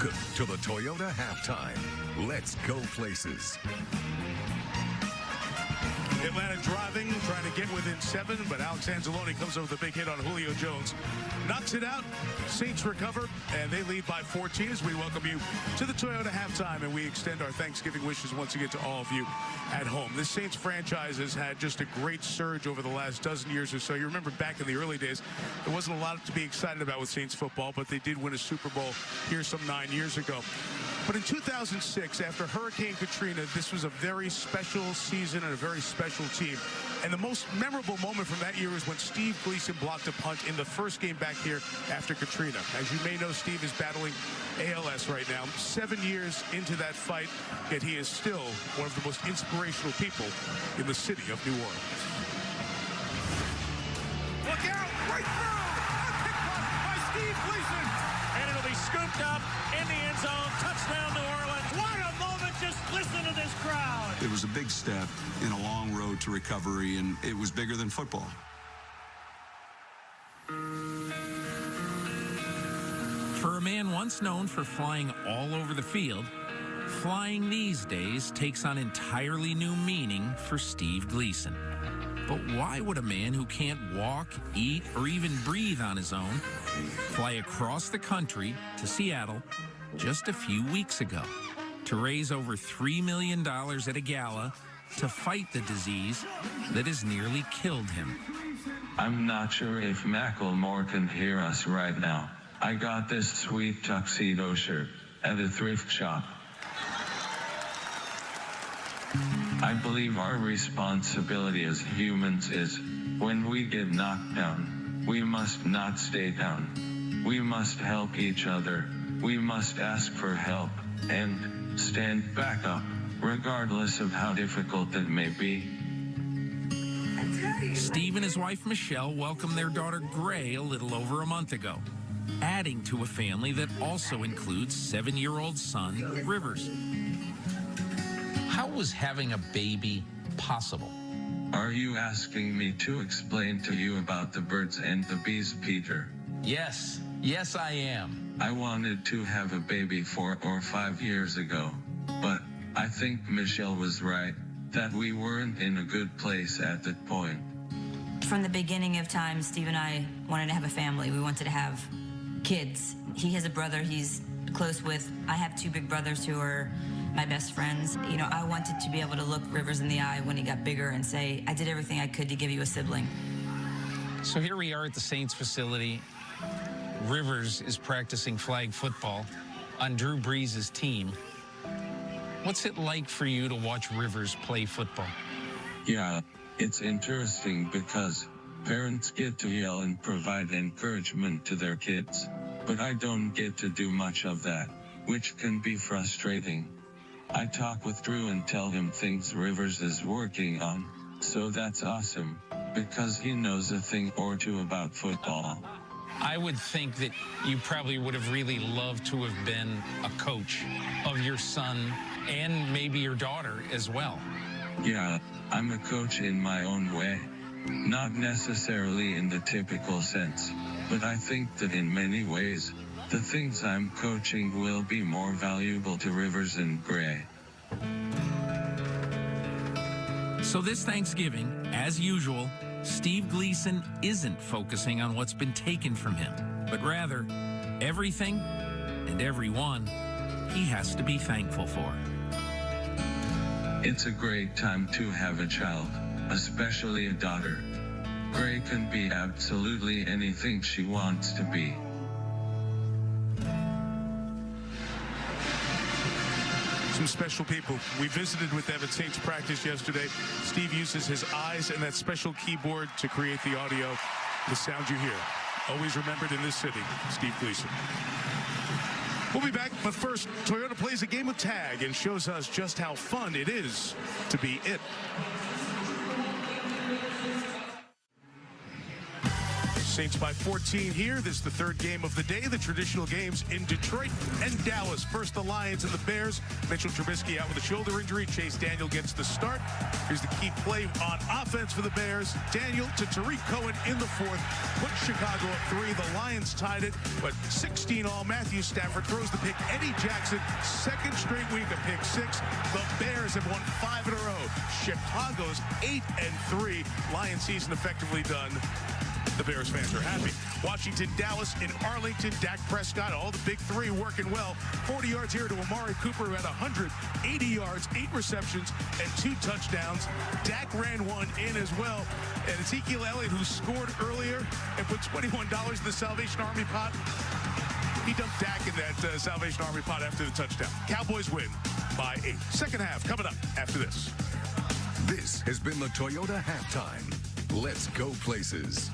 Welcome to the Toyota Halftime. Let's go places. Atlanta driving, trying to get within 7, but Alex Anzalone comes over with a big hit on Julio Jones. Knocks it out. Saints recover, and they lead by 14 as we welcome you to the Toyota Halftime, and we extend our Thanksgiving wishes once again to all of you at home. This Saints franchise has had just a great surge over the last dozen years or so. You remember back in the early days, there wasn't a lot to be excited about with Saints football, but they did win a Super Bowl here some 9 years ago. But in 2006, after Hurricane Katrina, this was a very special season and a very special team. And the most memorable moment from that year is when Steve Gleason blocked a punt in the first game back here after Katrina. As you may know, Steve is battling ALS right now. 7 years into that fight, yet he is still one of the most inspirational people in the city of New Orleans. Look out! Right through! A pick by Steve Gleason! And it'll be scooped up in the end zone. Touchdown, New Orleans. What a moment. Just listen to this crowd. It was a big step in a long road to recovery, and it was bigger than football. For a man once known for flying all over the field, flying these days takes on entirely new meaning for Steve Gleason. But why would a man who can't walk, eat, or even breathe on his own fly across the country to Seattle just a few weeks ago to raise over $3 million at a gala to fight the disease that has nearly killed him? I'm not sure if Macklemore can hear us right now. I got this sweet tuxedo shirt at a thrift shop. I believe our responsibility as humans is, when we get knocked down, we must not stay down. We must help each other. We must ask for help and stand back up, regardless of how difficult it may be. Steve and his wife Michelle welcomed their daughter Gray a little over a month ago, adding to a family that also includes 7-year-old son Rivers. How was having a baby possible? Are you asking me to explain to you about the birds and the bees, Peter? Yes, I am. I wanted to have a baby 4 or 5 years ago, but I think Michelle was right, that we weren't in a good place at that point. From the beginning of time, Steve and I wanted to have a family. We wanted to have kids. He has a brother he's close with. I have 2 big brothers who are my best friends. You know, I wanted to be able to look Rivers in the eye when he got bigger and say, I did everything I could to give you a sibling. So here we are at the Saints facility. Rivers is practicing flag football on Drew Brees' team. What's it like for you to watch Rivers play football? Yeah, it's interesting because parents get to yell and provide encouragement to their kids, but I don't get to do much of that, which can be frustrating. I talk with Drew and tell him things Rivers is working on, so that's awesome, because he knows a thing or two about football. I would think that you probably would have really loved to have been a coach of your son and maybe your daughter as well. Yeah, I'm a coach in my own way. Not necessarily in the typical sense, but I think that in many ways, the things I'm coaching will be more valuable to Rivers and Gray. So this Thanksgiving, as usual, Steve Gleason isn't focusing on what's been taken from him, but rather everything and everyone he has to be thankful for. It's a great time to have a child, especially a daughter. Gray can be absolutely anything she wants to be. Some special people. We visited with them at Saints practice yesterday. Steve uses his eyes and that special keyboard to create the audio, the sound you hear. Always remembered in this city, Steve Gleason. We'll be back, but first, Toyota plays a game of tag and shows us just how fun it is to be it. Saints by 14 here. This is the third game of the day. The traditional games in Detroit and Dallas. First, the Lions and the Bears. Mitchell Trubisky out with a shoulder injury. Chase Daniel gets the start. Here's the key play on offense for the Bears. Daniel to Tariq Cohen in the fourth. Put Chicago up 3. The Lions tied it, but 16 all. Matthew Stafford throws the pick. Eddie Jackson, second straight week of pick 6. The Bears have won 5 in a row. Chicago's 8-3. Lions season effectively done. The Bears fans are happy. Washington, Dallas, in Arlington, Dak Prescott, all the big 3 working well. 40 yards here to Amari Cooper, who had 180 yards, 8 receptions, and 2 touchdowns. Dak ran one in as well. And Ezekiel Elliott, who scored earlier and put $21 in the Salvation Army pot, he dumped Dak in that Salvation Army pot after the touchdown. Cowboys win by 8. Second half coming up after this. This has been the Toyota Halftime. Let's go places.